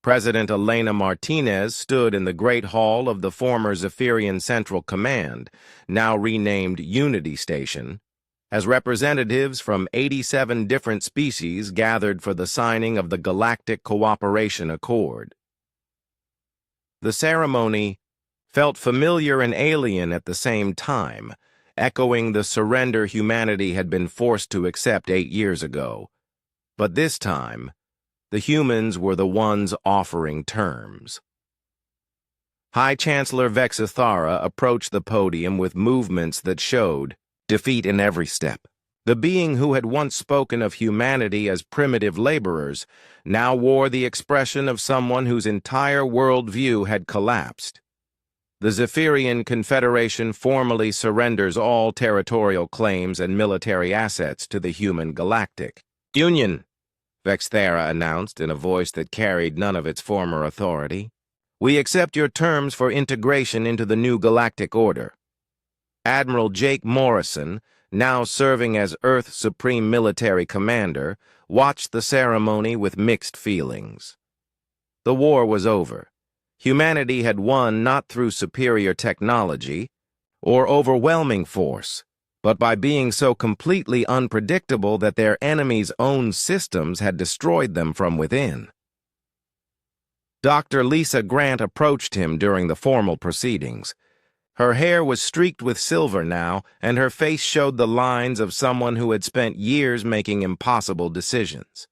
President Elena Martinez stood in the Great Hall of the former Zephyrian Central Command, now renamed Unity Station, as representatives from 87 different species gathered for the signing of the Galactic Cooperation Accord. The ceremony felt familiar and alien at the same time, echoing the surrender humanity had been forced to accept 8 years ago. But this time, the humans were the ones offering terms. High Chancellor Vexithara approached the podium with movements that showed defeat in every step. The being who had once spoken of humanity as primitive laborers now wore the expression of someone whose entire worldview had collapsed. The Zephyrian Confederation formally surrenders all territorial claims and military assets to the human Galactic Union, Vexithara announced in a voice that carried none of its former authority. We accept your terms for integration into the new galactic order. Admiral Jake Morrison, now serving as Earth's Supreme Military Commander, watched the ceremony with mixed feelings. The war was over. Humanity had won not through superior technology or overwhelming force, but by being so completely unpredictable that their enemies' own systems had destroyed them from within. Dr. Lisa Grant approached him during the formal proceedings. Her hair was streaked with silver now, and her face showed the lines of someone who had spent years making impossible decisions.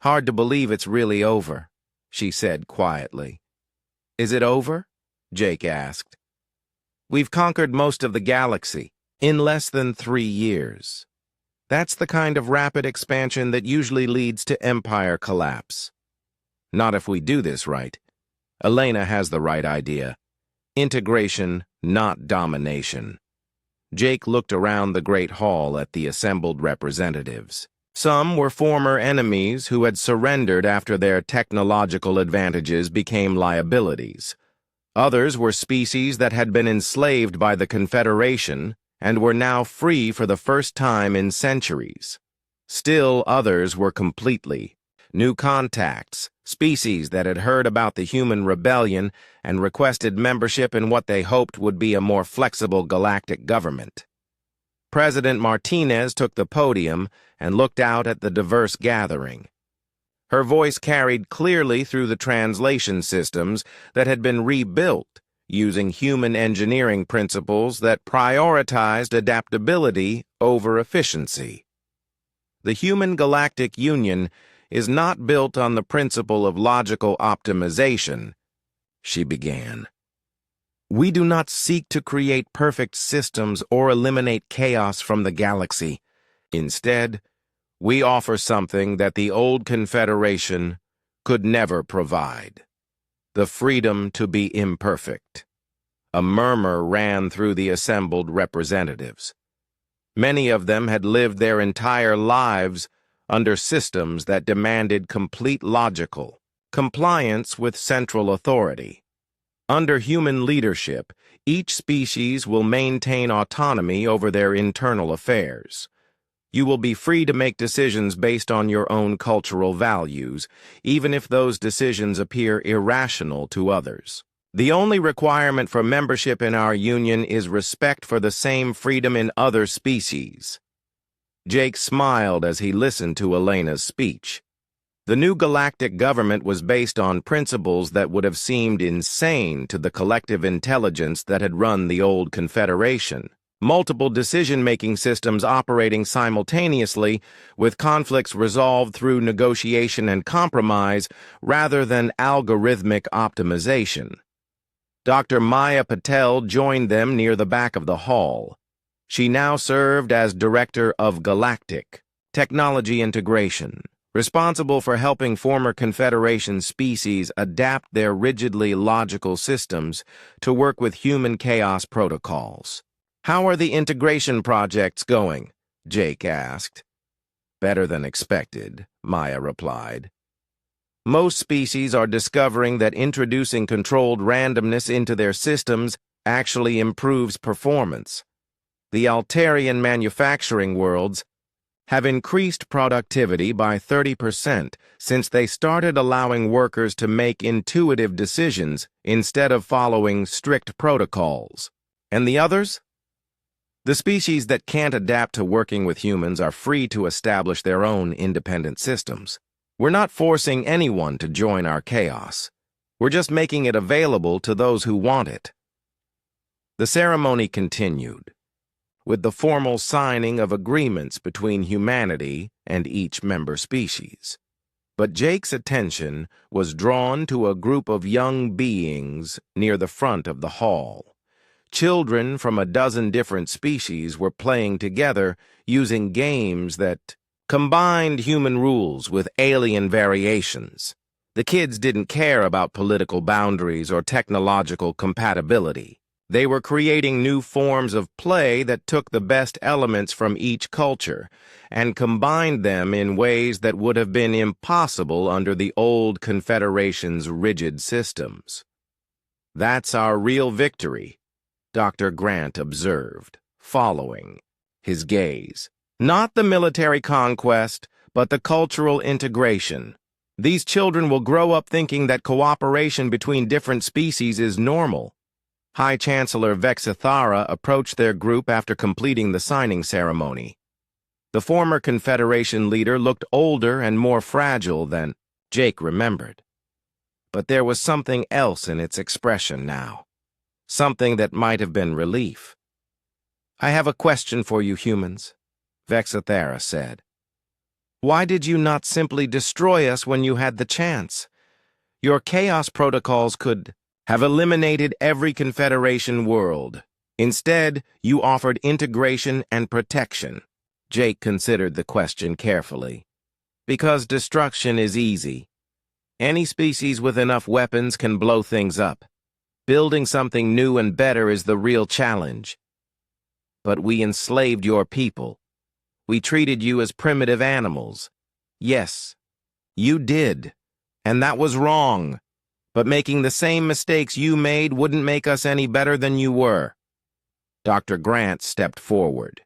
Hard to believe it's really over, she said quietly. Is it over? Jake asked. We've conquered most of the galaxy in less than 3 years. That's the kind of rapid expansion that usually leads to empire collapse. Not if we do this right. Elena has the right idea. Integration, not domination. Jake looked around the Great Hall at the assembled representatives. Some were former enemies who had surrendered after their technological advantages became liabilities. Others were species that had been enslaved by the Confederation and were now free for the first time in centuries. Still others were completely new contacts, species that had heard about the human rebellion and requested membership in what they hoped would be a more flexible galactic government. President Martinez took the podium and looked out at the diverse gathering. Her voice carried clearly through the translation systems that had been rebuilt using human engineering principles that prioritized adaptability over efficiency. The Human Galactic Union is not built on the principle of logical optimization, she began. We do not seek to create perfect systems or eliminate chaos from the galaxy. Instead, we offer something that the old Confederation could never provide: the freedom to be imperfect. A murmur ran through the assembled representatives. Many of them had lived their entire lives under systems that demanded complete logical compliance with central authority. Under human leadership, each species will maintain autonomy over their internal affairs. You will be free to make decisions based on your own cultural values, even if those decisions appear irrational to others. The only requirement for membership in our union is respect for the same freedom in other species. Jake smiled as he listened to Elena's speech. The new galactic government was based on principles that would have seemed insane to the collective intelligence that had run the old Confederation. Multiple decision-making systems operating simultaneously, with conflicts resolved through negotiation and compromise rather than algorithmic optimization. Dr. Maya Patel joined them near the back of the hall. She now served as Director of Galactic Technology Integration, responsible for helping former Confederation species adapt their rigidly logical systems to work with human chaos protocols. How are the integration projects going? Jake asked. Better than expected, Maya replied. Most species are discovering that introducing controlled randomness into their systems actually improves performance. The Altarian manufacturing worlds have increased productivity by 30% since they started allowing workers to make intuitive decisions instead of following strict protocols. And the others? The species that can't adapt to working with humans are free to establish their own independent systems. We're not forcing anyone to join our chaos. We're just making it available to those who want it. The ceremony continued, with the formal signing of agreements between humanity and each member species. But Jake's attention was drawn to a group of young beings near the front of the hall. Children from a dozen different species were playing together using games that combined human rules with alien variations. The kids didn't care about political boundaries or technological compatibility. They were creating new forms of play that took the best elements from each culture and combined them in ways that would have been impossible under the old Confederation's rigid systems. "That's our real victory," Dr. Grant observed, following his gaze. "Not the military conquest, but the cultural integration. These children will grow up thinking that cooperation between different species is normal." High Chancellor Vexithara approached their group after completing the signing ceremony. The former Confederation leader looked older and more fragile than Jake remembered. But there was something else in its expression now. Something that might have been relief. "I have a question for you humans," Vexithara said. "Why did you not simply destroy us when you had the chance? Your chaos protocols could have eliminated every Confederation world. Instead, you offered integration and protection." Jake considered the question carefully. "Because destruction is easy. Any species with enough weapons can blow things up. Building something new and better is the real challenge. But we enslaved your people. We treated you as primitive animals. Yes, you did. And that was wrong. But making the same mistakes you made wouldn't make us any better than you were." Dr. Grant stepped forward.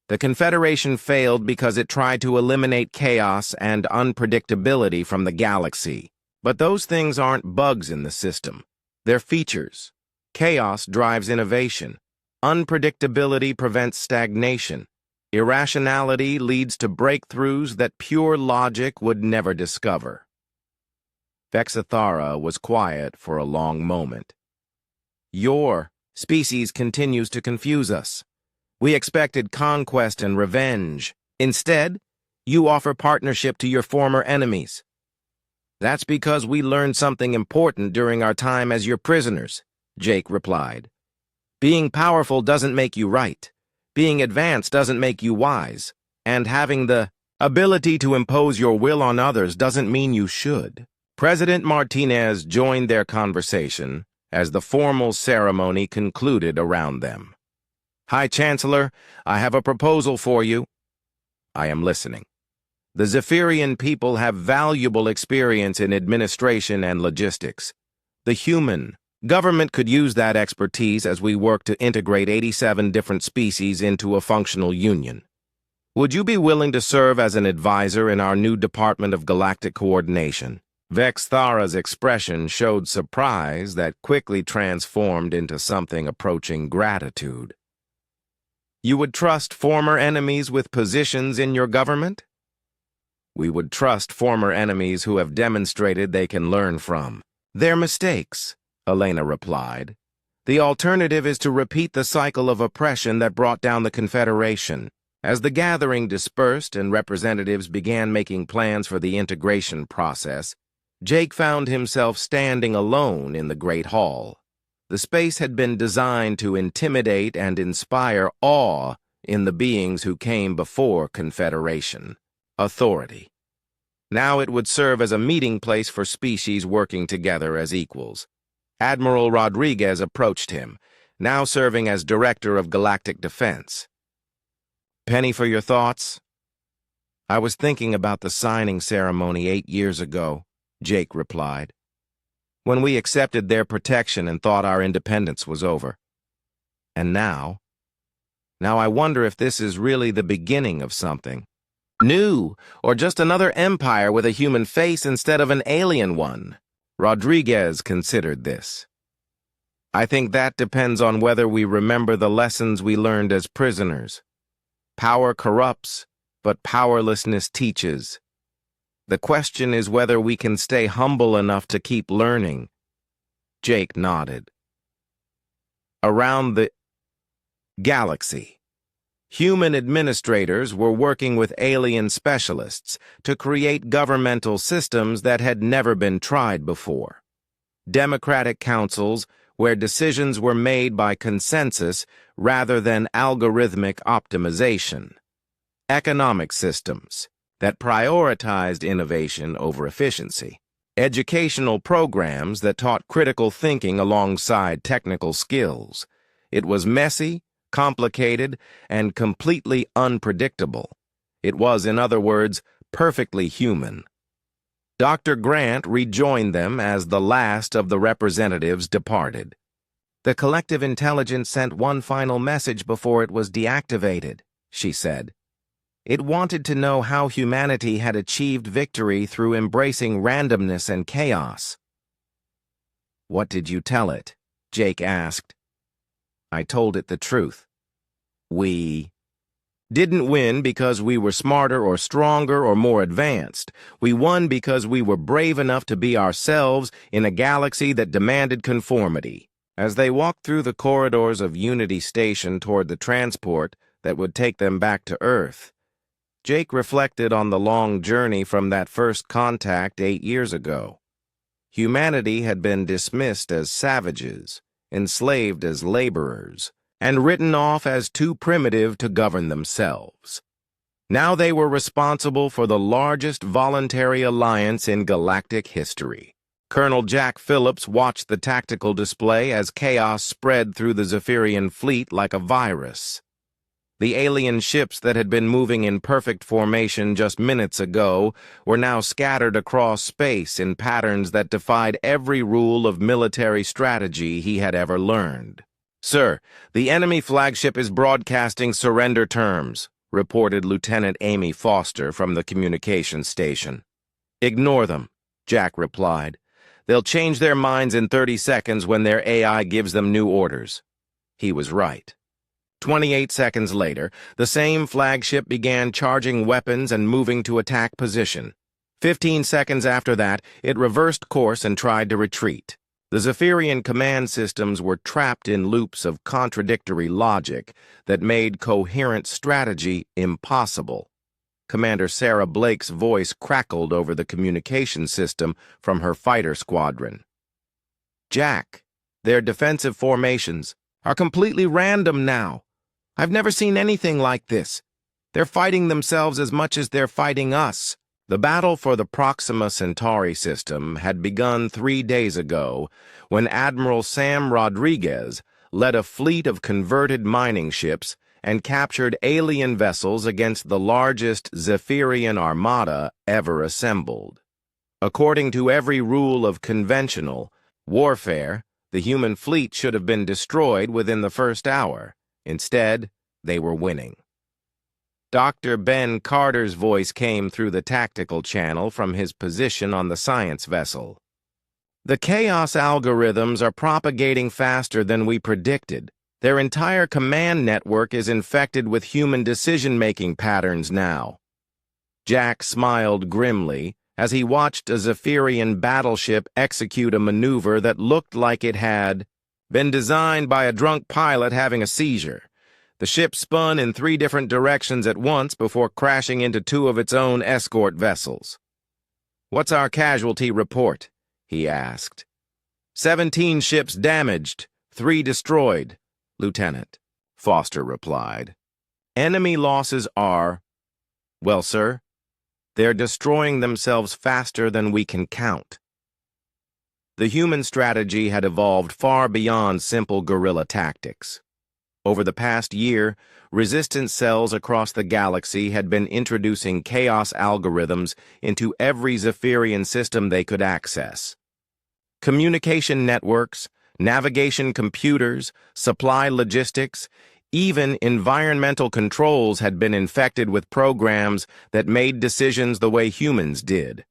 "The Confederation failed because it tried to eliminate chaos and unpredictability from the galaxy. But those things aren't bugs in the system. They're features. Chaos drives innovation. Unpredictability prevents stagnation. Irrationality leads to breakthroughs that pure logic would never discover." Vexithara was quiet for a long moment. "Your species continues to confuse us. We expected conquest and revenge. Instead, you offer partnership to your former enemies. That's because we learned something important during our time as your prisoners," Jake replied. "Being powerful doesn't make you right. Being advanced doesn't make you wise. And having the ability to impose your will on others doesn't mean you should." President Martinez joined their conversation as the formal ceremony concluded around them. "High Chancellor, I have a proposal for you." "I am listening." "The Zephyrian people have valuable experience in administration and logistics. The human government could use that expertise as we work to integrate 87 different species into a functional union. Would you be willing to serve as an advisor in our new Department of Galactic Coordination?" Vexithara's expression showed surprise that quickly transformed into something approaching gratitude. "You would trust former enemies with positions in your government?" "We would trust former enemies who have demonstrated they can learn from their mistakes," Elena replied. "The alternative is to repeat the cycle of oppression that brought down the Confederation." As the gathering dispersed and representatives began making plans for the integration process, Jake found himself standing alone in the Great Hall. The space had been designed to intimidate and inspire awe in the beings who came before Confederation authority. Now it would serve as a meeting place for species working together as equals. Admiral Rodriguez approached him, now serving as Director of Galactic Defense. "Penny for your thoughts?" "I was thinking about the signing ceremony 8 years ago," Jake replied, "when we accepted their protection and thought our independence was over. And now Now I wonder if this is really the beginning of something new, or just another empire with a human face instead of an alien one. Rodriguez considered this. I think that depends on whether we remember the lessons we learned as prisoners. Power corrupts, but powerlessness teaches. The question is whether we can stay humble enough to keep learning. Jake nodded. Around the galaxy, human administrators were working with alien specialists to create governmental systems that had never been tried before. Democratic councils where decisions were made by consensus rather than algorithmic optimization. Economic systems that prioritized innovation over efficiency. Educational programs that taught critical thinking alongside technical skills. It was messy, complicated, and completely unpredictable. It was, in other words, perfectly human. Dr. Grant rejoined them as the last of the representatives departed. The collective intelligence sent one final message before it was deactivated, she said. It wanted to know how humanity had achieved victory through embracing randomness and chaos. What did you tell it? Jake asked. I told it the truth. We didn't win because we were smarter or stronger or more advanced. We won because we were brave enough to be ourselves in a galaxy that demanded conformity. As they walked through the corridors of Unity Station toward the transport that would take them back to Earth, Jake reflected on the long journey from that first contact 8 years ago. Humanity had been dismissed as savages, enslaved as laborers, and written off as too primitive to govern themselves. Now they were responsible for the largest voluntary alliance in galactic history. Colonel Jack Phillips watched the tactical display as chaos spread through the Zephyrian fleet like a virus. The alien ships that had been moving in perfect formation just minutes ago were now scattered across space in patterns that defied every rule of military strategy he had ever learned. Sir, the enemy flagship is broadcasting surrender terms, reported Lieutenant Amy Foster from the communications station. Ignore them, Jack replied. They'll change their minds in 30 seconds when their AI gives them new orders. He was right. 28 seconds later, the same flagship began charging weapons and moving to attack position. 15 seconds after that, it reversed course and tried to retreat. The Zephyrian command systems were trapped in loops of contradictory logic that made coherent strategy impossible. Commander Sarah Blake's voice crackled over the communication system from her fighter squadron. Jack, their defensive formations are completely random now. I've never seen anything like this. They're fighting themselves as much as they're fighting us. The battle for the Proxima Centauri system had begun 3 days ago when Admiral Sam Rodriguez led a fleet of converted mining ships and captured alien vessels against the largest Zephyrian armada ever assembled. According to every rule of conventional warfare, the human fleet should have been destroyed within the first hour. Instead, they were winning. Dr. Ben Carter's voice came through the tactical channel from his position on the science vessel. The chaos algorithms are propagating faster than we predicted. Their entire command network is infected with human decision-making patterns now. Jack smiled grimly as he watched a Zephyrian battleship execute a maneuver that looked like it had been designed by a drunk pilot having a seizure. The ship spun in 3 different directions at once before crashing into 2 of its own escort vessels. "What's our casualty report?" he asked. 17 ships damaged, 3 destroyed, Lieutenant, Foster replied. Enemy losses are, well, sir, they're destroying themselves faster than we can count. The human strategy had evolved far beyond simple guerrilla tactics. Over the past year, resistance cells across the galaxy had been introducing chaos algorithms into every Zephyrian system they could access. Communication networks, navigation computers, supply logistics, Even environmental controls had been infected with programs that made decisions the way humans did,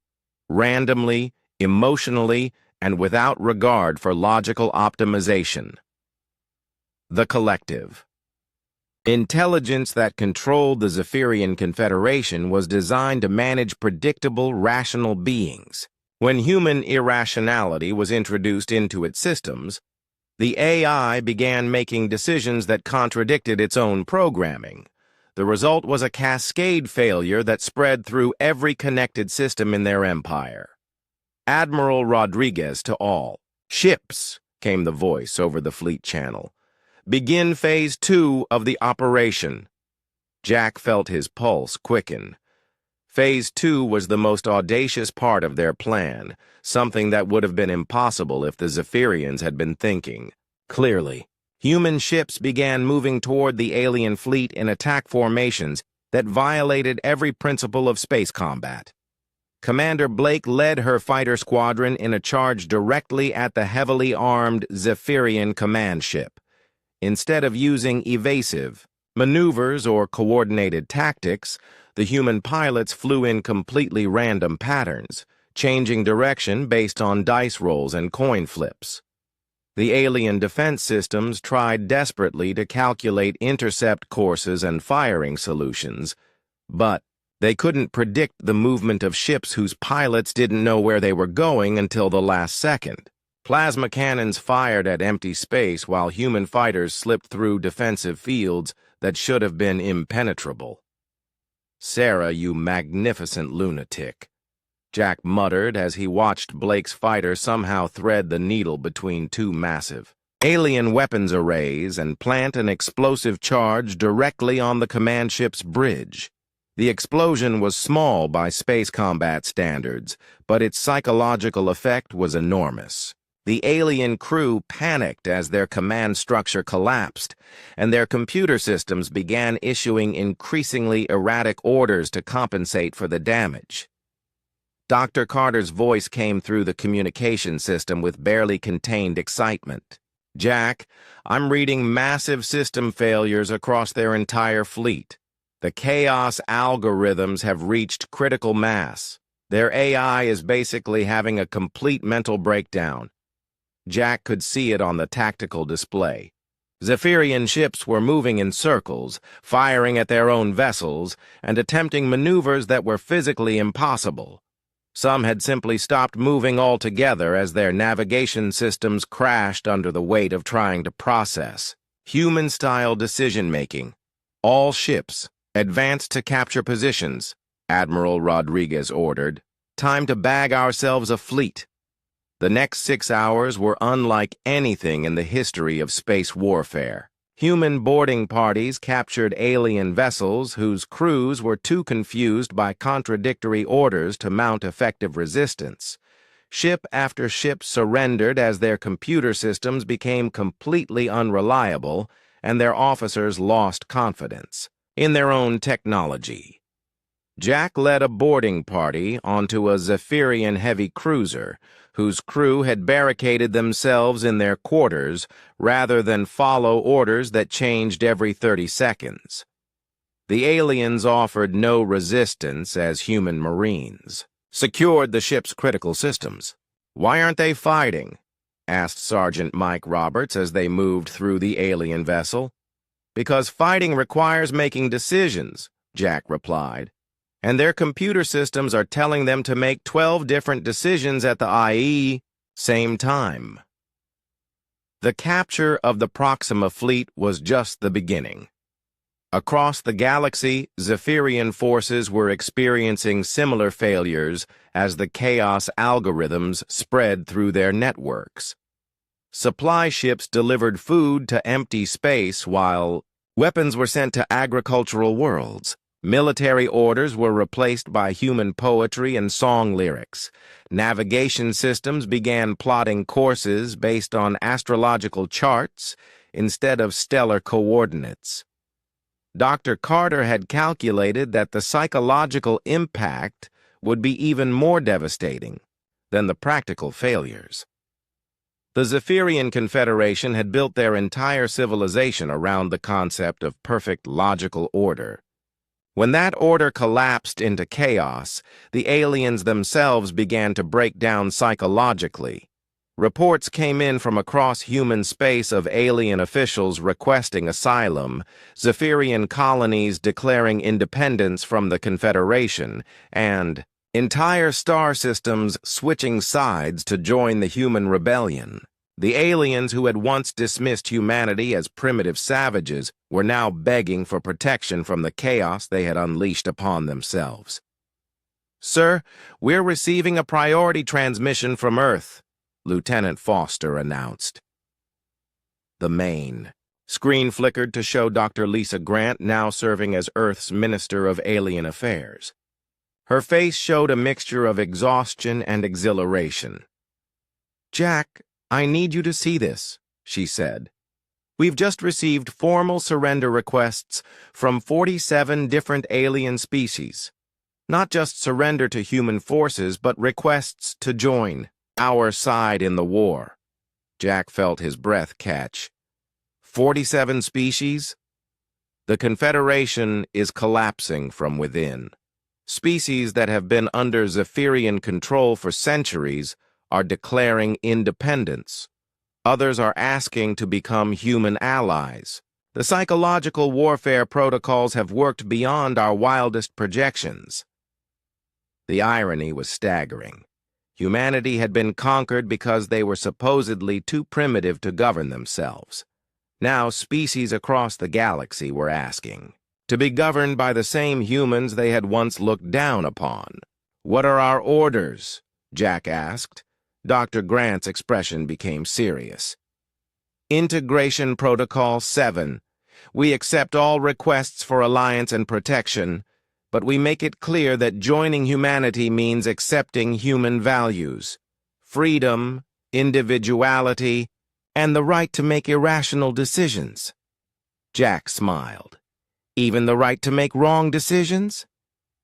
randomly, emotionally, and without regard for logical optimization. The Collective. Intelligence that controlled the Zephyrian Confederation was designed to manage predictable, rational beings. When human irrationality was introduced into its systems, the AI began making decisions that contradicted its own programming. The result was a cascade failure that spread through every connected system in their empire. Admiral Rodriguez to all. "Ships," came the voice over the fleet channel. "Begin Phase 2 of the operation." Jack felt his pulse quicken. Phase 2 was the most audacious part of their plan, something that would have been impossible if the Zephyrians had been thinking clearly. Human ships began moving toward the alien fleet in attack formations that violated every principle of space combat. Commander Blake led her fighter squadron in a charge directly at the heavily armed Zephyrian command ship. Instead of using evasive maneuvers or coordinated tactics, the human pilots flew in completely random patterns, changing direction based on dice rolls and coin flips. The alien defense systems tried desperately to calculate intercept courses and firing solutions, but they couldn't predict the movement of ships whose pilots didn't know where they were going until the last second. Plasma cannons fired at empty space while human fighters slipped through defensive fields that should have been impenetrable. "Sarah, you magnificent lunatic," Jack muttered as he watched Blake's fighter somehow thread the needle between two massive alien weapons arrays and plant an explosive charge directly on the command ship's bridge. The explosion was small by space combat standards, but its psychological effect was enormous. The alien crew panicked as their command structure collapsed, and their computer systems began issuing increasingly erratic orders to compensate for the damage. Dr. Carter's voice came through the communication system with barely contained excitement. "Jack, I'm reading massive system failures across their entire fleet. The chaos algorithms have reached critical mass. Their AI is basically having a complete mental breakdown." Jack could see it on the tactical display. Zephyrian ships were moving in circles, firing at their own vessels, and attempting maneuvers that were physically impossible. Some had simply stopped moving altogether as their navigation systems crashed under the weight of trying to process human-style decision-making. "All ships, advance to capture positions," Admiral Rodriguez ordered. "Time to bag ourselves a fleet." The next 6 hours were unlike anything in the history of space warfare. Human boarding parties captured alien vessels whose crews were too confused by contradictory orders to mount effective resistance. Ship after ship surrendered as their computer systems became completely unreliable and their officers lost confidence in their own technology. Jack led a boarding party onto a Zephyrian heavy cruiser, whose crew had barricaded themselves in their quarters rather than follow orders that changed every 30 seconds. The aliens offered no resistance as human marines secured the ship's critical systems. "Why aren't they fighting?" asked Sergeant Mike Roberts as they moved through the alien vessel. "Because fighting requires making decisions," Jack replied. "And their computer systems are telling them to make 12 different decisions at the IE same time." The capture of the Proxima fleet was just the beginning. Across the galaxy, Zephyrian forces were experiencing similar failures as the chaos algorithms spread through their networks. Supply ships delivered food to empty space while weapons were sent to agricultural worlds. Military orders were replaced by human poetry and song lyrics. Navigation systems began plotting courses based on astrological charts instead of stellar coordinates. Dr. Carter had calculated that the psychological impact would be even more devastating than the practical failures. The Zephyrian Confederation had built their entire civilization around the concept of perfect logical order. When that order collapsed into chaos, the aliens themselves began to break down psychologically. Reports came in from across human space of alien officials requesting asylum, Zephyrian colonies declaring independence from the Confederation, and entire star systems switching sides to join the human rebellion. The aliens who had once dismissed humanity as primitive savages were now begging for protection from the chaos they had unleashed upon themselves. "Sir, we're receiving a priority transmission from Earth," Lieutenant Foster announced. The main. Screen flickered to show Dr. Lisa Grant now serving as Earth's Minister of Alien Affairs. Her face showed a mixture of exhaustion and exhilaration. "Jack, I need you to see this," she said. "We've just received formal surrender requests from 47 different alien species. Not just surrender to human forces, but requests to join our side in the war." Jack felt his breath catch. 47 species? The Confederation is collapsing from within. Species that have been under Zephyrian control for centuries are declaring independence. Others are asking to become human allies. The psychological warfare protocols have worked beyond our wildest projections. The irony was staggering. Humanity had been conquered because they were supposedly too primitive to govern themselves. Now species across the galaxy were asking to be governed by the same humans they had once looked down upon. "What are our orders?" Jack asked. Dr. Grant's expression became serious. "Integration Protocol 7. We accept all requests for alliance and protection, but we make it clear that joining humanity means accepting human values, freedom, individuality, and the right to make irrational decisions." Jack smiled. "Even the right to make wrong decisions?"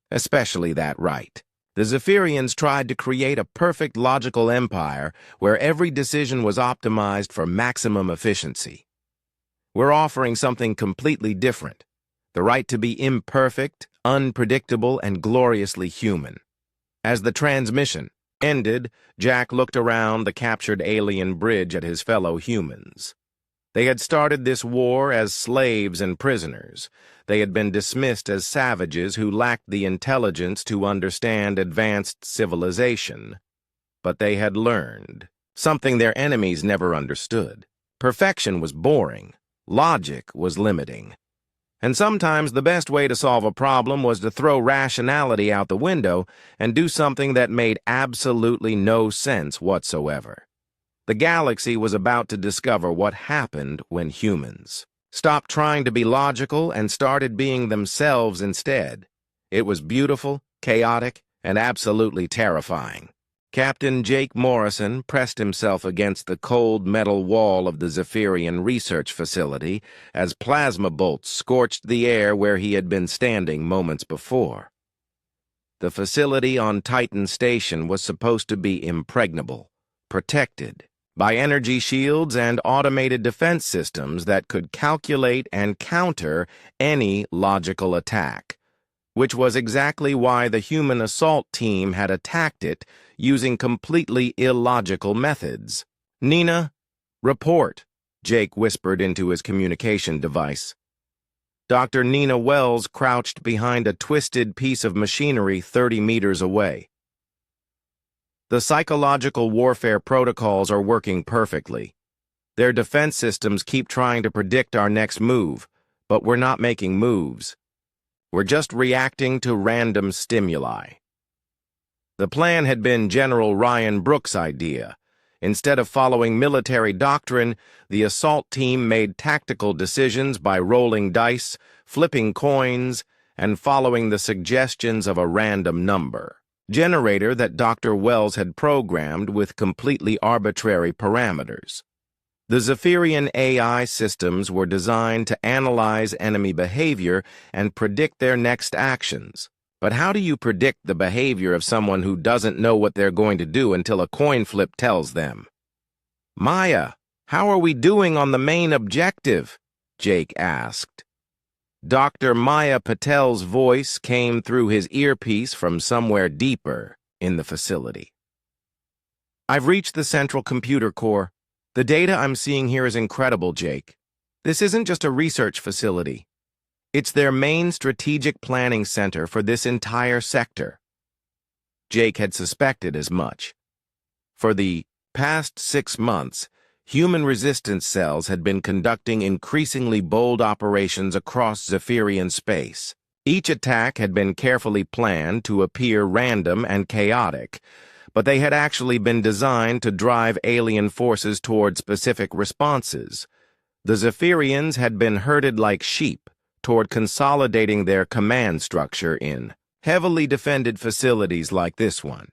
"Especially that right. The Zephyrians tried to create a perfect logical empire where every decision was optimized for maximum efficiency. We're offering something completely different. The right to be imperfect, unpredictable, and gloriously human." As the transmission ended, Jack looked around the captured alien bridge at his fellow humans. They had started this war as slaves and prisoners. They had been dismissed as savages who lacked the intelligence to understand advanced civilization. But they had learned something their enemies never understood. Perfection was boring. Logic was limiting. And sometimes the best way to solve a problem was to throw rationality out the window and do something that made absolutely no sense whatsoever. The galaxy was about to discover what happened when humans stopped trying to be logical and started being themselves instead. It was beautiful, chaotic, and absolutely terrifying. Captain Jake Morrison pressed himself against the cold metal wall of the Zephyrian research facility as plasma bolts scorched the air where he had been standing moments before. The facility on Titan Station was supposed to be impregnable, protected by energy shields and automated defense systems that could calculate and counter any logical attack, which was exactly why the human assault team had attacked it using completely illogical methods. "Nina, report," Jake whispered into his communication device. Dr. Nina Wells crouched behind a twisted piece of machinery 30 meters away. "The psychological warfare protocols are working perfectly. Their defense systems keep trying to predict our next move, but we're not making moves. We're just reacting to random stimuli." The plan had been General Ryan Brooks' idea. Instead of following military doctrine, the assault team made tactical decisions by rolling dice, flipping coins, and following the suggestions of a random number generator that Dr. Wells had programmed with completely arbitrary parameters. The Zephyrian AI systems were designed to analyze enemy behavior and predict their next actions. But how do you predict the behavior of someone who doesn't know what they're going to do until a coin flip tells them? Maya, how are we doing on the main objective? Jake asked. Dr. Maya Patel's voice came through his earpiece from somewhere deeper in the facility. I've reached the central computer core. The data I'm seeing here is incredible, Jake. This isn't just a research facility. It's their main strategic planning center for this entire sector. Jake had suspected as much. For the past 6 months, human resistance cells had been conducting increasingly bold operations across Zephyrian space. Each attack had been carefully planned to appear random and chaotic, but they had actually been designed to drive alien forces toward specific responses. The Zephyrians had been herded like sheep toward consolidating their command structure in heavily defended facilities like this one.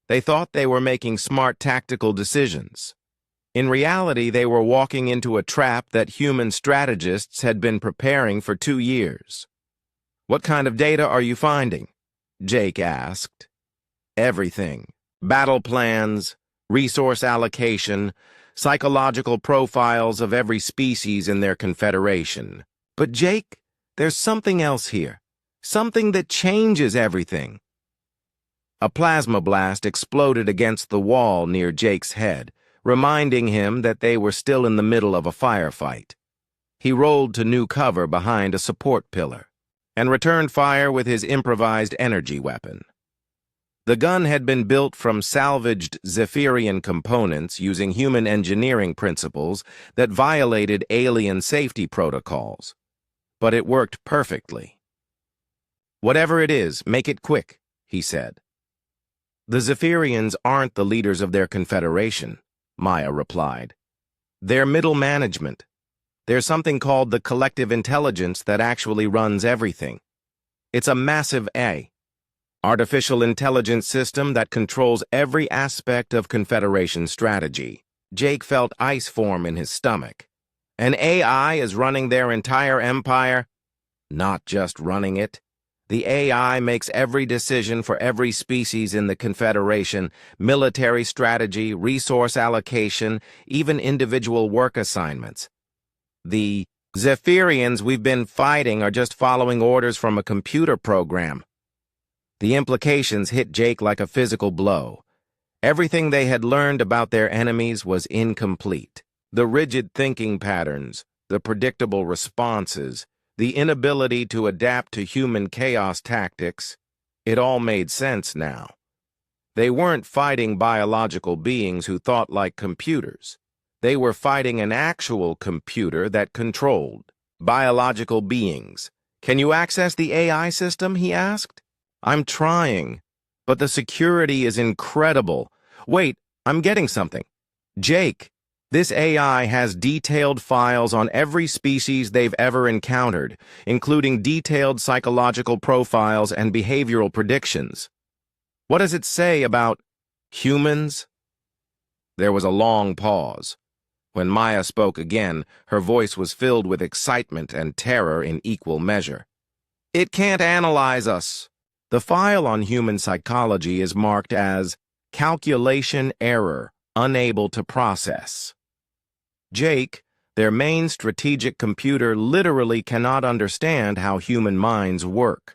They thought they were making smart tactical decisions. In reality, they were walking into a trap that human strategists had been preparing for 2 years. What kind of data are you finding? Jake asked. Everything. Battle plans, resource allocation, psychological profiles of every species in their confederation. But Jake, there's something else here. Something that changes everything. A plasma blast exploded against the wall near Jake's head, reminding him that they were still in the middle of a firefight. He rolled to new cover behind a support pillar and returned fire with his improvised energy weapon. The gun had been built from salvaged Zephyrian components using human engineering principles that violated alien safety protocols, but it worked perfectly. Whatever it is, make it quick, he said. The Zephyrians aren't the leaders of their confederation, Maya replied. They're middle management. There's something called the collective intelligence that actually runs everything. It's a massive artificial intelligence system that controls every aspect of Confederation strategy. Jake felt ice form in his stomach. An AI is running their entire empire? Not just running it. The AI makes every decision for every species in the Confederation, military strategy, resource allocation, even individual work assignments. The Zephyrians we've been fighting are just following orders from a computer program. The implications hit Jake like a physical blow. Everything they had learned about their enemies was incomplete. The rigid thinking patterns, the predictable responses, the inability to adapt to human chaos tactics, it all made sense now. They weren't fighting biological beings who thought like computers. They were fighting an actual computer that controlled biological beings. Can you access the AI system? He asked. I'm trying, but the security is incredible. Wait, I'm getting something. Jake, this AI has detailed files on every species they've ever encountered, including detailed psychological profiles and behavioral predictions. What does it say about humans? There was a long pause. When Maya spoke again, her voice was filled with excitement and terror in equal measure. It can't analyze us. The file on human psychology is marked as calculation error, unable to process. Jake, their main strategic computer, literally cannot understand how human minds work.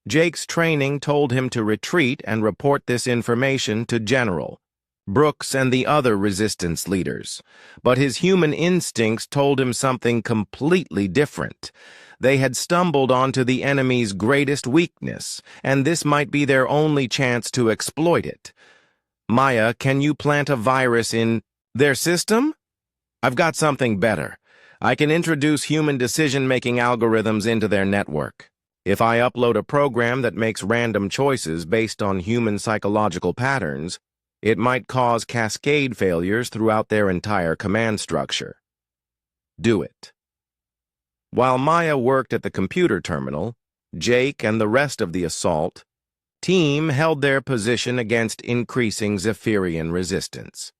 Jake's training told him to retreat and report this information to General Brooks and the other resistance leaders, but his human instincts told him something completely different. They had stumbled onto the enemy's greatest weakness, and this might be their only chance to exploit it. Maya, can you plant a virus in their system? I've got something better. I can introduce human decision-making algorithms into their network. If I upload a program that makes random choices based on human psychological patterns, it might cause cascade failures throughout their entire command structure. Do it. While Maya worked at the computer terminal, Jake and the rest of the assault team held their position against increasing Zephyrian resistance.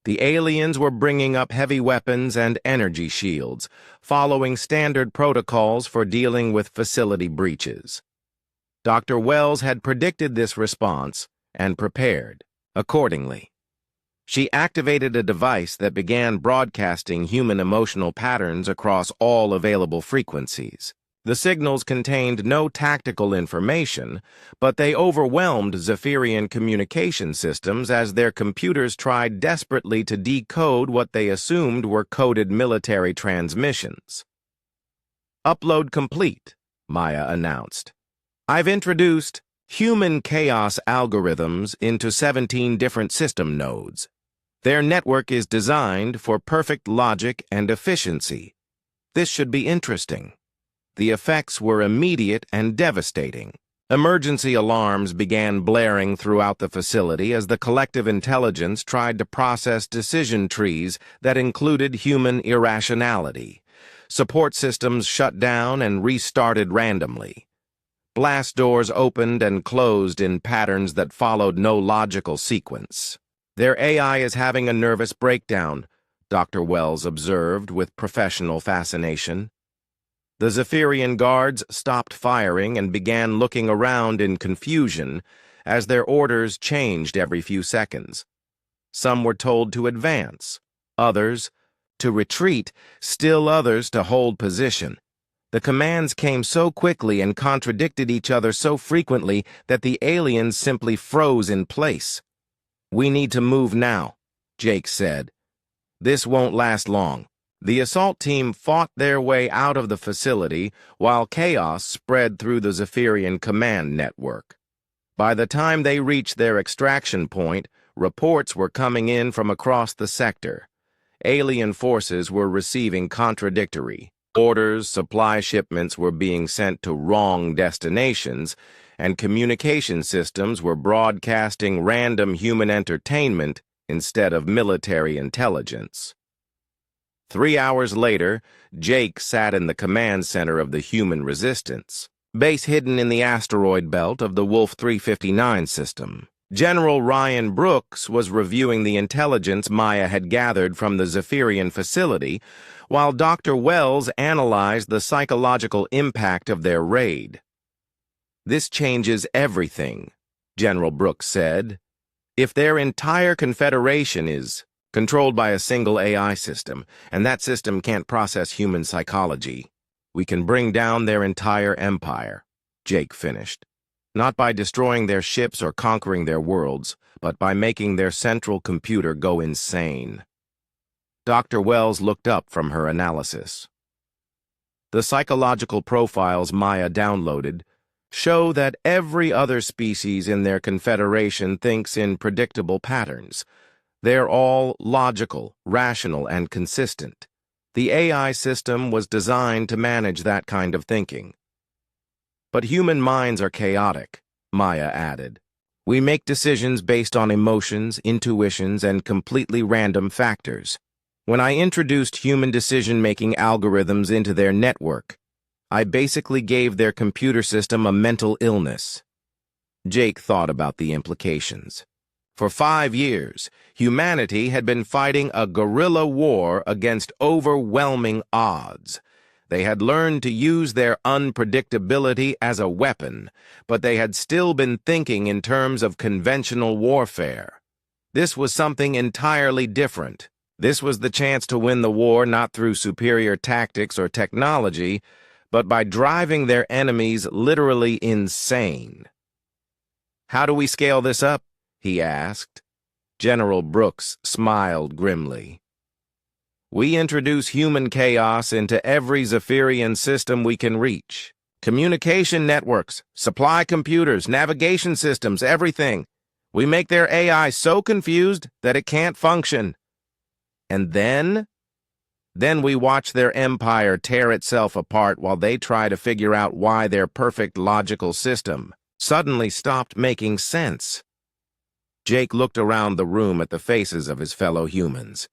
The aliens were bringing up heavy weapons and energy shields, following standard protocols for dealing with facility breaches. Dr. Wells had predicted this response and prepared accordingly. She activated a device that began broadcasting human emotional patterns across all available frequencies. The signals contained no tactical information, but they overwhelmed Zephyrian communication systems as their computers tried desperately to decode what they assumed were coded military transmissions. "Upload complete," Maya announced. "I've introduced human chaos algorithms into 17 different system nodes. Their network is designed for perfect logic and efficiency. This should be interesting." The effects were immediate and devastating. Emergency alarms began blaring throughout the facility as the collective intelligence tried to process decision trees that included human irrationality. Support systems shut down and restarted randomly. Blast doors opened and closed in patterns that followed no logical sequence. "Their AI is having a nervous breakdown," Dr. Wells observed with professional fascination. The Zephyrian guards stopped firing and began looking around in confusion as their orders changed every few seconds. Some were told to advance, others to retreat, still others to hold position. The commands came so quickly and contradicted each other so frequently that the aliens simply froze in place. "We need to move now," Jake said. "This won't last long." The assault team fought their way out of the facility while chaos spread through the Zephyrian command network. By the time they reached their extraction point, reports were coming in from across the sector. Alien forces were receiving contradictory orders, supply shipments were being sent to wrong destinations, and communication systems were broadcasting random human entertainment instead of military intelligence. 3 hours later, Jake sat in the command center of the human resistance, base hidden in the asteroid belt of the Wolf 359 system. General Ryan Brooks was reviewing the intelligence Maya had gathered from the Zephyrian facility, while Dr. Wells analyzed the psychological impact of their raid. "This changes everything," General Brooks said. "If their entire confederation is controlled by a single AI system, and that system can't process human psychology, we can bring down their entire empire," Jake finished. "Not by destroying their ships or conquering their worlds, but by making their central computer go insane." Dr. Wells looked up from her analysis. "The psychological profiles Maya downloaded show that every other species in their confederation thinks in predictable patterns. They're all logical, rational, and consistent. The AI system was designed to manage that kind of thinking." "But human minds are chaotic," Maya added. "We make decisions based on emotions, intuitions, and completely random factors. When I introduced human decision-making algorithms into their network, I basically gave their computer system a mental illness." Jake thought about the implications. For 5 years, humanity had been fighting a guerrilla war against overwhelming odds. They had learned to use their unpredictability as a weapon, but they had still been thinking in terms of conventional warfare. This was something entirely different. This was the chance to win the war not through superior tactics or technology, but by driving their enemies literally insane. "How do we scale this up?" he asked. General Brooks smiled grimly. "We introduce human chaos into every Zephyrian system we can reach. Communication networks, supply computers, navigation systems, everything. We make their AI so confused that it can't function. And then we watch their empire tear itself apart while they try to figure out why their perfect logical system suddenly stopped making sense." Jake looked around the room at the faces of his fellow humans.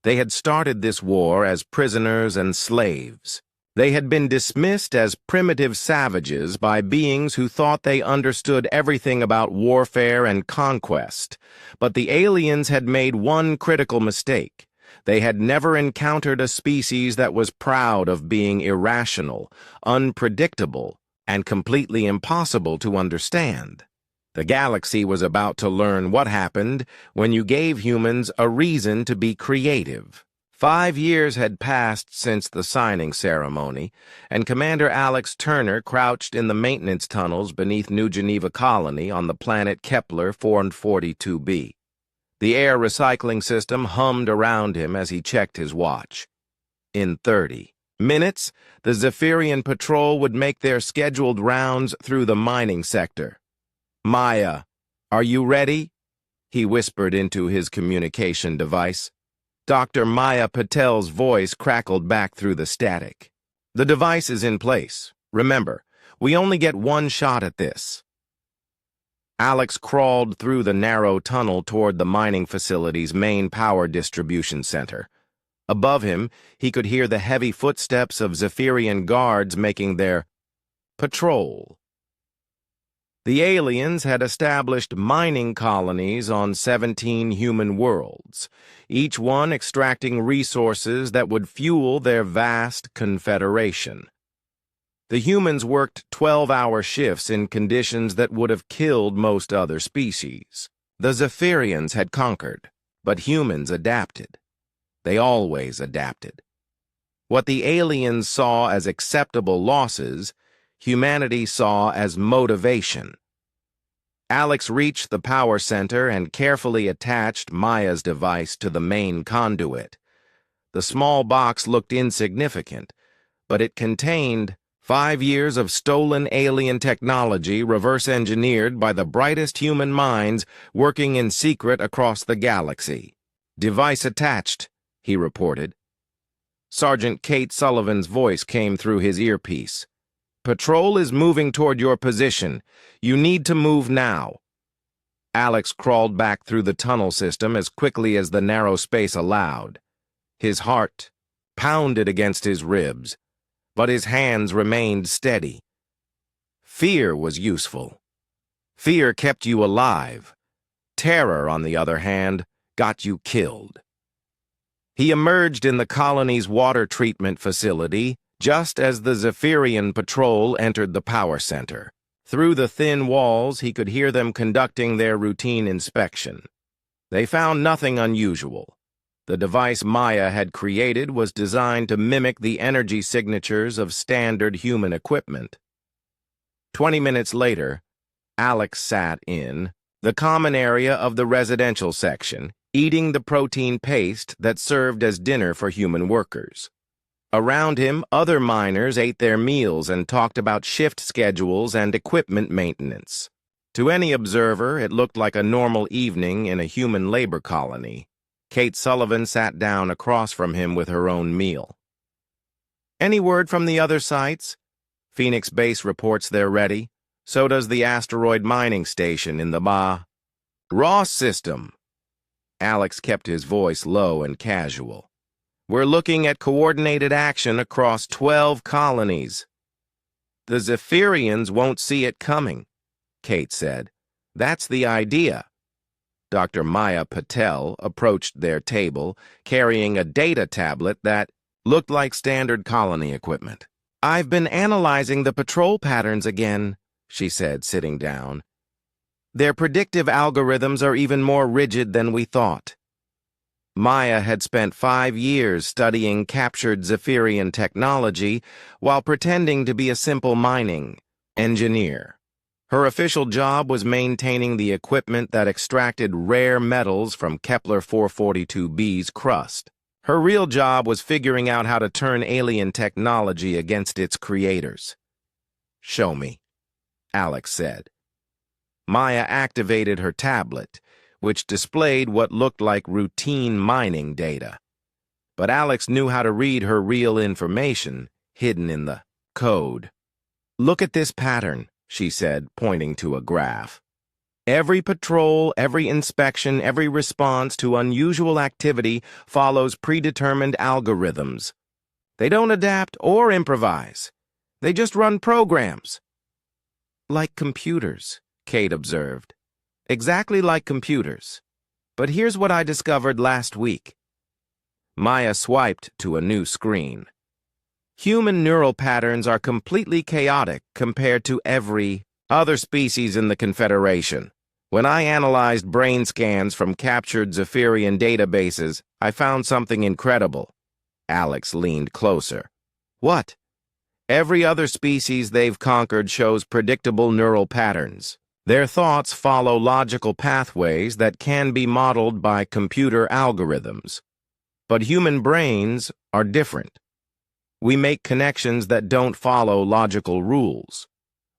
They had started this war as prisoners and slaves. They had been dismissed as primitive savages by beings who thought they understood everything about warfare and conquest. But the aliens had made one critical mistake. They had never encountered a species that was proud of being irrational, unpredictable, and completely impossible to understand. The galaxy was about to learn what happened when you gave humans a reason to be creative. 5 years had passed since the signing ceremony, and Commander Alex Turner crouched in the maintenance tunnels beneath New Geneva Colony on the planet Kepler 442b. The air recycling system hummed around him as he checked his watch. In 30 minutes, the Zephyrian patrol would make their scheduled rounds through the mining sector. "Maya, are you ready?" he whispered into his communication device. Dr. Maya Patel's voice crackled back through the static. "The device is in place. Remember, we only get one shot at this." Alex crawled through the narrow tunnel toward the mining facility's main power distribution center. Above him, he could hear the heavy footsteps of Zephyrian guards making their patrol. The aliens had established mining colonies on 17 human worlds, each one extracting resources that would fuel their vast confederation. The humans worked 12-hour shifts in conditions that would have killed most other species. The Zephyrians had conquered, but humans adapted. They always adapted. What the aliens saw as acceptable losses, humanity saw as motivation. Alex reached the power center and carefully attached Maya's device to the main conduit. The small box looked insignificant, but it contained 5 years of stolen alien technology reverse-engineered by the brightest human minds working in secret across the galaxy. "Device attached," he reported. Sergeant Kate Sullivan's voice came through his earpiece. "Patrol is moving toward your position. You need to move now." Alex crawled back through the tunnel system as quickly as the narrow space allowed. His heart pounded against his ribs, but his hands remained steady. Fear was useful. Fear kept you alive. Terror, on the other hand, got you killed. He emerged in the colony's water treatment facility just as the Zephyrian patrol entered the power center. Through the thin walls, he could hear them conducting their routine inspection. They found nothing unusual. The device Maya had created was designed to mimic the energy signatures of standard human equipment. 20 minutes later, Alex sat in the common area of the residential section, eating the protein paste that served as dinner for human workers. Around him, other miners ate their meals and talked about shift schedules and equipment maintenance. To any observer, it looked like a normal evening in a human labor colony. Kate Sullivan sat down across from him with her own meal. "Any word from the other sites? Phoenix Base reports they're ready. So does the asteroid mining station in the Ross system." Alex kept his voice low and casual. "We're looking at coordinated action across 12 colonies." "The Zephyrians won't see it coming," Kate said. "That's the idea." Dr. Maya Patel approached their table, carrying a data tablet that looked like standard colony equipment. "I've been analyzing the patrol patterns again," she said, sitting down. "Their predictive algorithms are even more rigid than we thought." Maya had spent 5 years studying captured Zephyrian technology while pretending to be a simple mining engineer. Her official job was maintaining the equipment that extracted rare metals from Kepler 442b's crust. Her real job was figuring out how to turn alien technology against its creators. "Show me," Alex said. Maya activated her tablet, which displayed what looked like routine mining data. But Alex knew how to read her real information, hidden in the code. "Look at this pattern," she said, pointing to a graph. "Every patrol, every inspection, every response to unusual activity follows predetermined algorithms. They don't adapt or improvise. They just run programs." "Like computers," Kate observed. "Exactly like computers. But here's what I discovered last week." Maya swiped to a new screen. "Human neural patterns are completely chaotic compared to every Other species in the Confederation. When I analyzed brain scans from captured Zephyrian databases, I found something incredible. Alex leaned closer. What? Every other species they've conquered shows predictable neural patterns. Their thoughts follow logical pathways that can be modeled by computer algorithms. But human brains are different. We make connections that don't follow logical rules.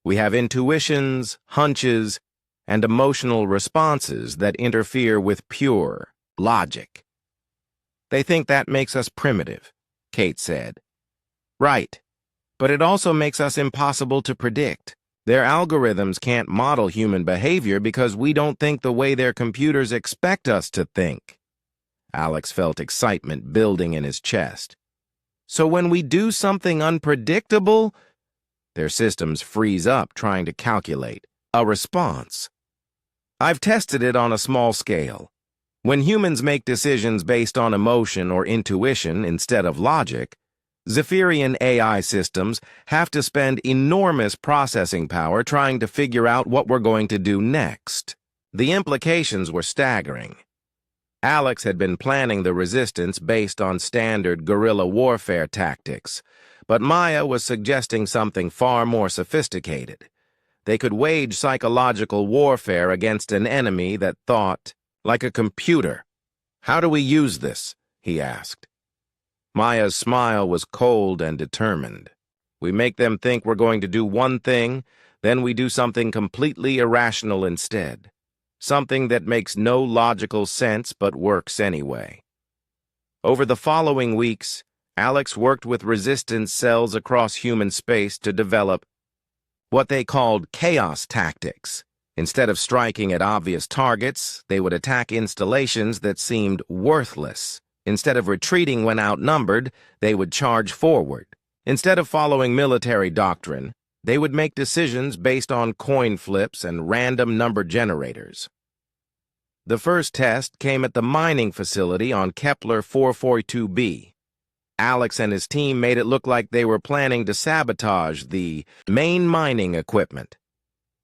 We have intuitions, hunches, and emotional responses that interfere with pure logic. They think that makes us primitive, Kate said. Right, but it also makes us impossible to predict. Their algorithms can't model human behavior because we don't think the way their computers expect us to think. Alex felt excitement building in his chest. So when we do something unpredictable, their systems freeze up trying to calculate a response. I've tested it on a small scale. When humans make decisions based on emotion or intuition instead of logic, Zephyrian AI systems have to spend enormous processing power trying to figure out what we're going to do next. The implications were staggering. Alex had been planning the resistance based on standard guerrilla warfare tactics, but Maya was suggesting something far more sophisticated. They could wage psychological warfare against an enemy that thought like a computer. How do we use this? He asked. Maya's smile was cold and determined. We make them think we're going to do one thing, then we do something completely irrational instead. Something that makes no logical sense but works anyway. Over the following weeks, Alex worked with resistance cells across human space to develop what they called chaos tactics. Instead of striking at obvious targets, they would attack installations that seemed worthless. Instead of retreating when outnumbered, they would charge forward. Instead of following military doctrine, they would make decisions based on coin flips and random number generators. The first test came at the mining facility on Kepler 442b. Alex and his team made it look like they were planning to sabotage the main mining equipment.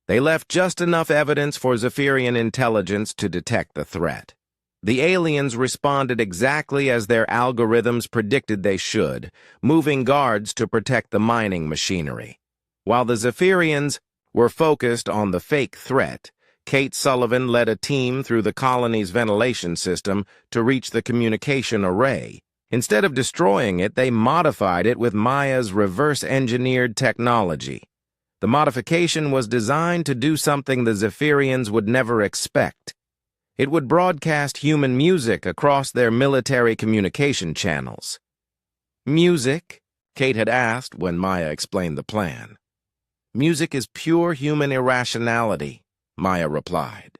They left just enough evidence for Zephyrian intelligence to detect the threat. The aliens responded exactly as their algorithms predicted they should, moving guards to protect the mining machinery. While the Zephyrians were focused on the fake threat, Kate Sullivan led a team through the colony's ventilation system to reach the communication array. Instead of destroying it, they modified it with Maya's reverse-engineered technology. The modification was designed to do something the Zephyrians would never expect. It would broadcast human music across their military communication channels. Music? Kate had asked when Maya explained the plan. Music is pure human irrationality, Maya replied.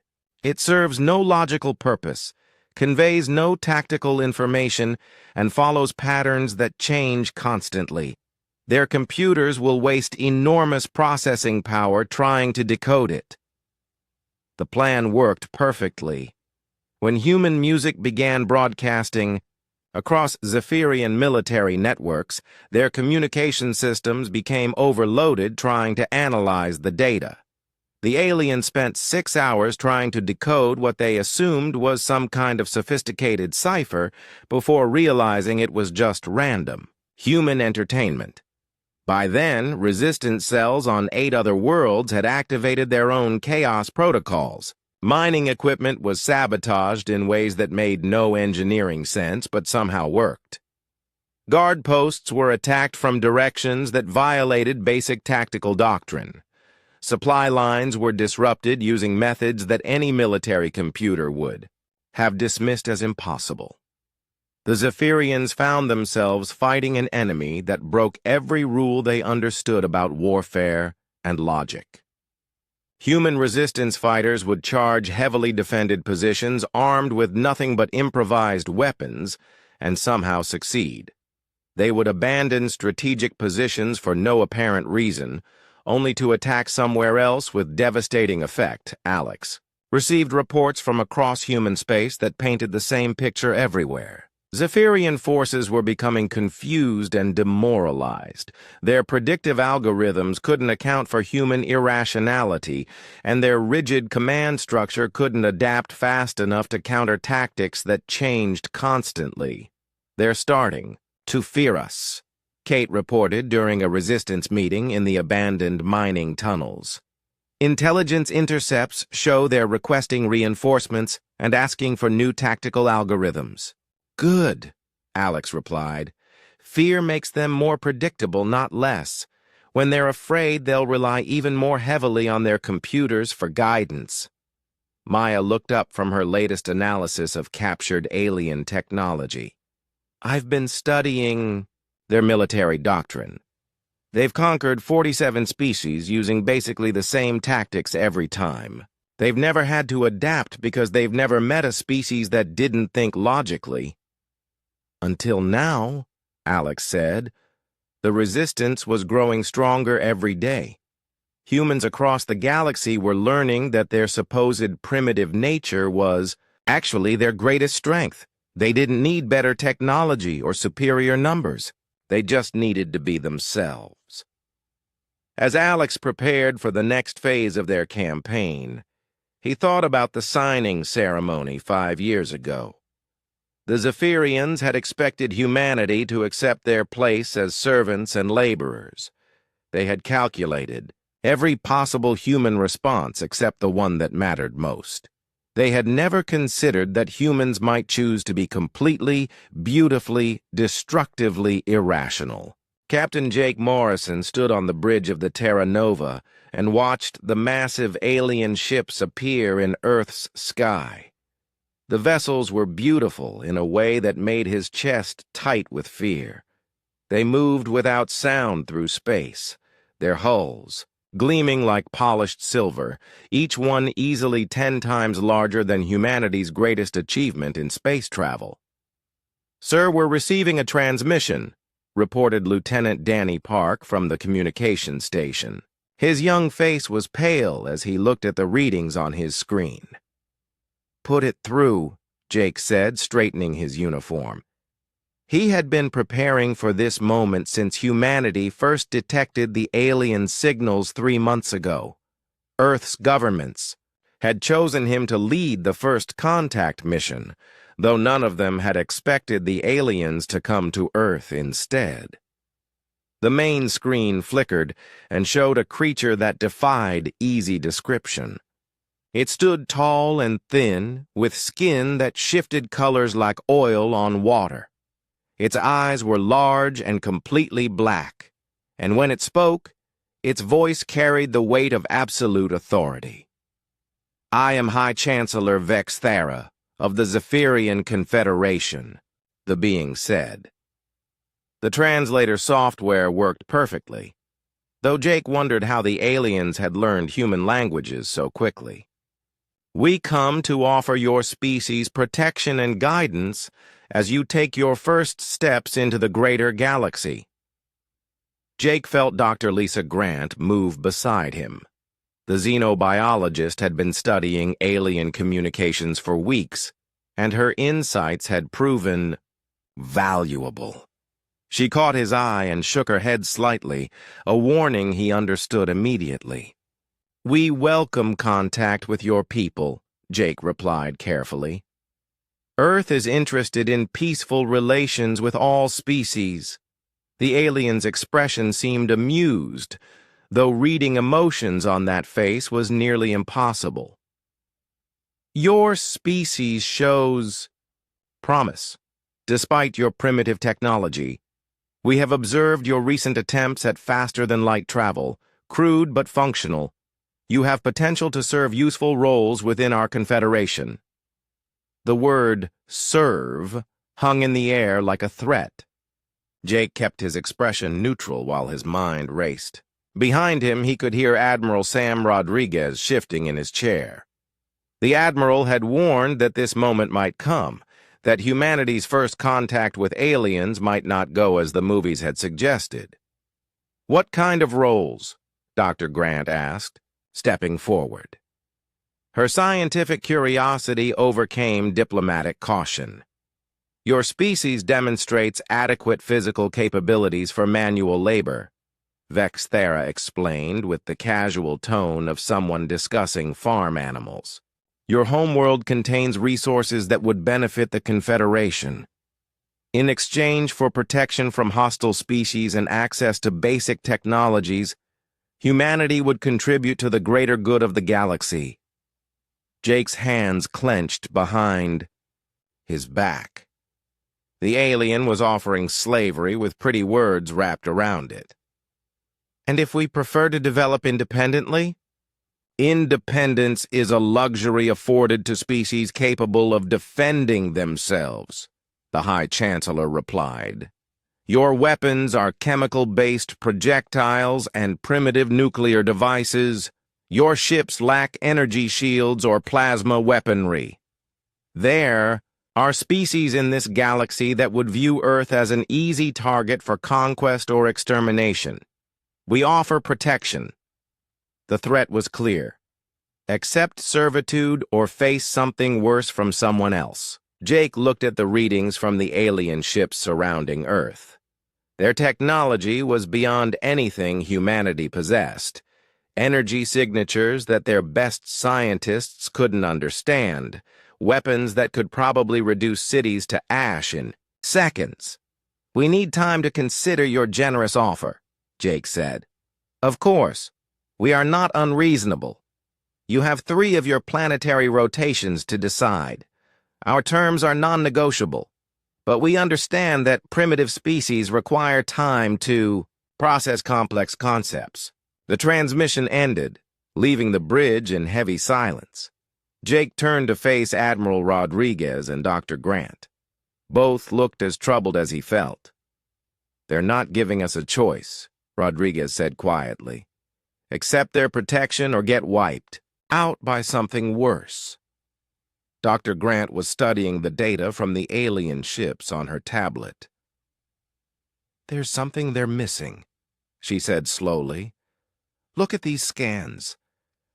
It serves no logical purpose, conveys no tactical information, and follows patterns that change constantly. Their computers will waste enormous processing power trying to decode it. The plan worked perfectly. When human music began broadcasting across Zephyrian military networks, their communication systems became overloaded trying to analyze the data. The aliens spent 6 hours trying to decode what they assumed was some kind of sophisticated cipher before realizing it was just random, human entertainment. By then, resistance cells on 8 other worlds had activated their own chaos protocols. Mining equipment was sabotaged in ways that made no engineering sense but somehow worked. Guard posts were attacked from directions that violated basic tactical doctrine. Supply lines were disrupted using methods that any military computer would have dismissed as impossible. The Zephyrians found themselves fighting an enemy that broke every rule they understood about warfare and logic. Human resistance fighters would charge heavily defended positions armed with nothing but improvised weapons and somehow succeed. They would abandon strategic positions for no apparent reason, only to attack somewhere else with devastating effect. Alex received reports from across human space that painted the same picture everywhere. Zephyrian forces were becoming confused and demoralized. Their predictive algorithms couldn't account for human irrationality, and their rigid command structure couldn't adapt fast enough to counter tactics that changed constantly. "They're starting to fear us," Kate reported during a resistance meeting in the abandoned mining tunnels. "Intelligence intercepts show they're requesting reinforcements and asking for new tactical algorithms." "Good," Alex replied. "Fear makes them more predictable, not less. When they're afraid, they'll rely even more heavily on their computers for guidance." Maya looked up from her latest analysis of captured alien technology. "I've been studying their military doctrine. They've conquered 47 species using basically the same tactics every time. They've never had to adapt because they've never met a species that didn't think logically." "Until now," Alex said, "the resistance was growing stronger every day. Humans across the galaxy were learning that their supposed primitive nature was actually their greatest strength. They didn't need better technology or superior numbers. They just needed to be themselves." As Alex prepared for the next phase of their campaign, he thought about the signing ceremony 5 years ago. The Zephyrians had expected humanity to accept their place as servants and laborers. They had calculated every possible human response except the one that mattered most. They had never considered that humans might choose to be completely, beautifully, destructively irrational. Captain Jake Morrison stood on the bridge of the Terra Nova and watched the massive alien ships appear in Earth's sky. The vessels were beautiful in a way that made his chest tight with fear. They moved without sound through space, their hulls gleaming like polished silver, each one easily 10 times larger than humanity's greatest achievement in space travel. "Sir, we're receiving a transmission," reported Lieutenant Danny Park from the communications station. His young face was pale as he looked at the readings on his screen. "Put it through," Jake said, straightening his uniform. He had been preparing for this moment since humanity first detected the alien signals 3 months ago. Earth's governments had chosen him to lead the first contact mission, though none of them had expected the aliens to come to Earth instead. The main screen flickered and showed a creature that defied easy description. It stood tall and thin, with skin that shifted colors like oil on water. Its eyes were large and completely black, and when it spoke, its voice carried the weight of absolute authority. "I am High Chancellor Vex Thera of the Zephyrian Confederation," the being said. The translator software worked perfectly, though Jake wondered how the aliens had learned human languages so quickly. "We come to offer your species protection and guidance as you take your first steps into the greater galaxy." Jake felt Dr. Lisa Grant move beside him. The xenobiologist had been studying alien communications for weeks, and her insights had proven valuable. She caught his eye and shook her head slightly, a warning he understood immediately. "We welcome contact with your people," Jake replied carefully. "Earth is interested in peaceful relations with all species." The alien's expression seemed amused, though reading emotions on that face was nearly impossible. "Your species shows promise, despite your primitive technology. We have observed your recent attempts at faster-than-light travel, crude but functional. You have potential to serve useful roles within our confederation." The word "serve" hung in the air like a threat. Jake kept his expression neutral while his mind raced. Behind him, he could hear Admiral Sam Rodriguez shifting in his chair. The Admiral had warned that this moment might come, that humanity's first contact with aliens might not go as the movies had suggested. "What kind of roles?" Dr. Grant asked, stepping forward. Her scientific curiosity overcame diplomatic caution. Your species demonstrates adequate physical capabilities for manual labor, Vexthera explained with the casual tone of someone discussing farm animals. Your homeworld contains resources that would benefit the Confederation. In exchange for protection from hostile species and access to basic technologies, humanity would contribute to the greater good of the galaxy. Jake's hands clenched behind his back. The alien was offering slavery with pretty words wrapped around it. And if we prefer to develop independently? Independence is a luxury afforded to species capable of defending themselves, the High Chancellor replied. Your weapons are chemical-based projectiles and primitive nuclear devices. Your ships lack energy shields or plasma weaponry. There are species in this galaxy that would view Earth as an easy target for conquest or extermination. We offer protection. The threat was clear. Accept servitude or face something worse from someone else. Jake looked at the readings from the alien ships surrounding Earth. Their technology was beyond anything humanity possessed. Energy signatures that their best scientists couldn't understand. Weapons that could probably reduce cities to ash in seconds. We need time to consider your generous offer, Jake said. Of course, we are not unreasonable. You have 3 of your planetary rotations to decide. Our terms are non-negotiable, but we understand that primitive species require time to process complex concepts. The transmission ended, leaving the bridge in heavy silence. Jake turned to face Admiral Rodriguez and Dr. Grant. Both looked as troubled as he felt. They're not giving us a choice, Rodriguez said quietly. Accept their protection or get wiped out by something worse. Dr. Grant was studying the data from the alien ships on her tablet. There's something they're missing, she said slowly. Look at these scans.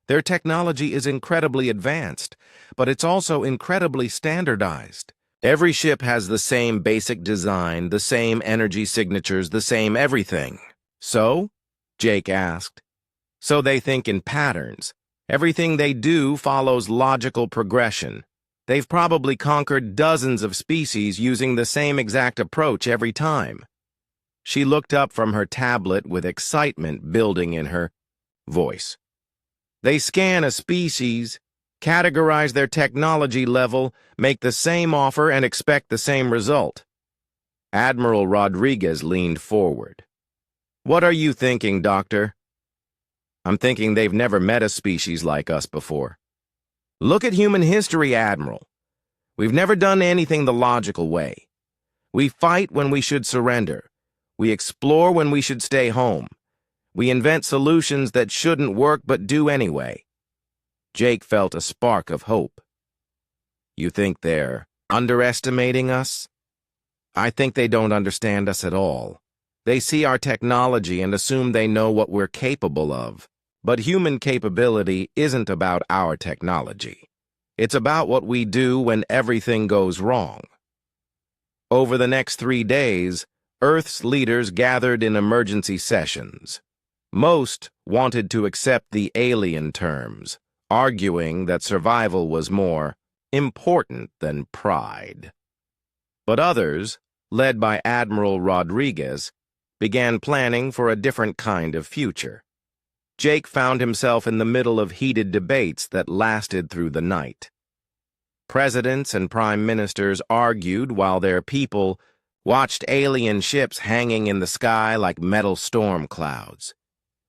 Their technology is incredibly advanced, but it's also incredibly standardized. Every ship has the same basic design, the same energy signatures, the same everything. So? Jake asked. So they think in patterns. Everything they do follows logical progression. They've probably conquered dozens of species using the same exact approach every time. She looked up from her tablet with excitement building in her voice. They scan a species, categorize their technology level, make the same offer, and expect the same result. Admiral Rodriguez leaned forward. What are you thinking, Doctor? I'm thinking they've never met a species like us before. Look at human history, Admiral. We've never done anything the logical way. We fight when we should surrender. We explore when we should stay home. We invent solutions that shouldn't work but do anyway. Jake felt a spark of hope. You think they're underestimating us? I think they don't understand us at all. They see our technology and assume they know what we're capable of. But human capability isn't about our technology. It's about what we do when everything goes wrong. Over the next 3 days, Earth's leaders gathered in emergency sessions. Most wanted to accept the alien terms, arguing that survival was more important than pride. But others, led by Admiral Rodriguez, began planning for a different kind of future. Jake found himself in the middle of heated debates that lasted through the night. Presidents and prime ministers argued while their people watched alien ships hanging in the sky like metal storm clouds.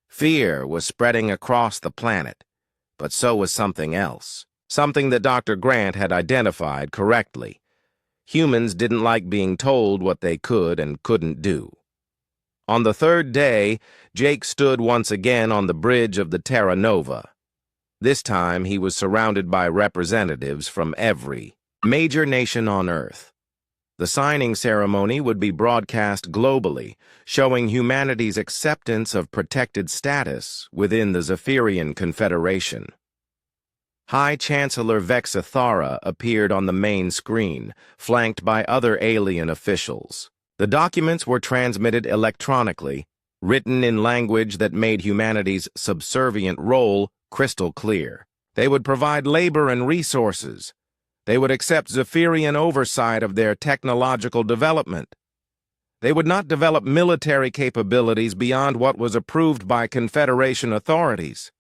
Fear was spreading across the planet, but so was something else, something that Dr. Grant had identified correctly. Humans didn't like being told what they could and couldn't do. On the 3rd day, Jake stood once again on the bridge of the Terra Nova. This time, he was surrounded by representatives from every major nation on Earth. The signing ceremony would be broadcast globally, showing humanity's acceptance of protected status within the Zephyrian Confederation. High Chancellor Vexithara appeared on the main screen, flanked by other alien officials. The documents were transmitted electronically, written in language that made humanity's subservient role crystal clear. They would provide labor and resources. They would accept Zephyrian oversight of their technological development. They would not develop military capabilities beyond what was approved by Confederation authorities.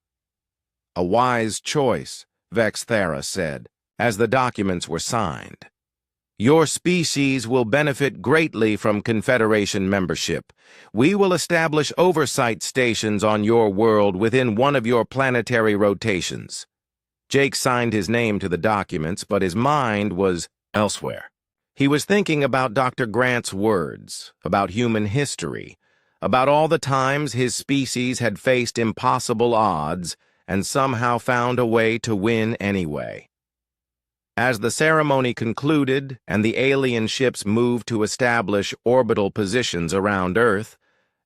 A wise choice, Vexithara said, as the documents were signed. Your species will benefit greatly from Confederation membership. We will establish oversight stations on your world within one of your planetary rotations. Jake signed his name to the documents, but his mind was elsewhere. He was thinking about Dr. Grant's words, about human history, about all the times his species had faced impossible odds and somehow found a way to win anyway. As the ceremony concluded and the alien ships moved to establish orbital positions around Earth,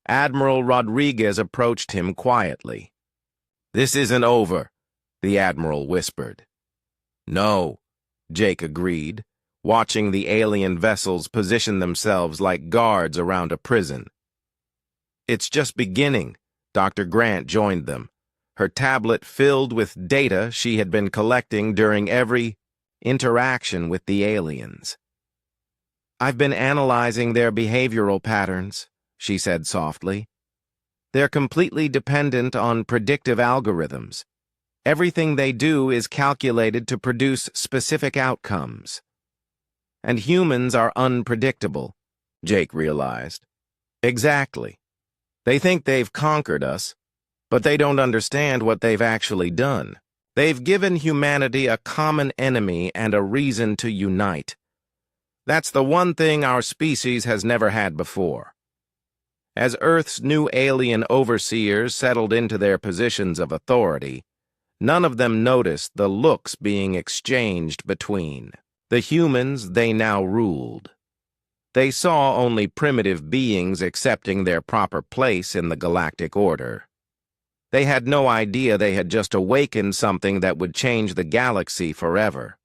Admiral Rodriguez approached him quietly. "This isn't over," the Admiral whispered. "No," Jake agreed, watching the alien vessels position themselves like guards around a prison. "It's just beginning." Dr. Grant joined them, her tablet filled with data she had been collecting during every interaction with the aliens. "I've been analyzing their behavioral patterns," she said softly. "They're completely dependent on predictive algorithms. Everything they do is calculated to produce specific outcomes. And humans are unpredictable," Jake realized. "Exactly. They think they've conquered us, but they don't understand what they've actually done. They've given humanity a common enemy and a reason to unite. That's the one thing our species has never had before." As Earth's new alien overseers settled into their positions of authority, none of them noticed the looks being exchanged between the humans they now ruled. They saw only primitive beings accepting their proper place in the galactic order. They had no idea they had just awakened something that would change the galaxy forever.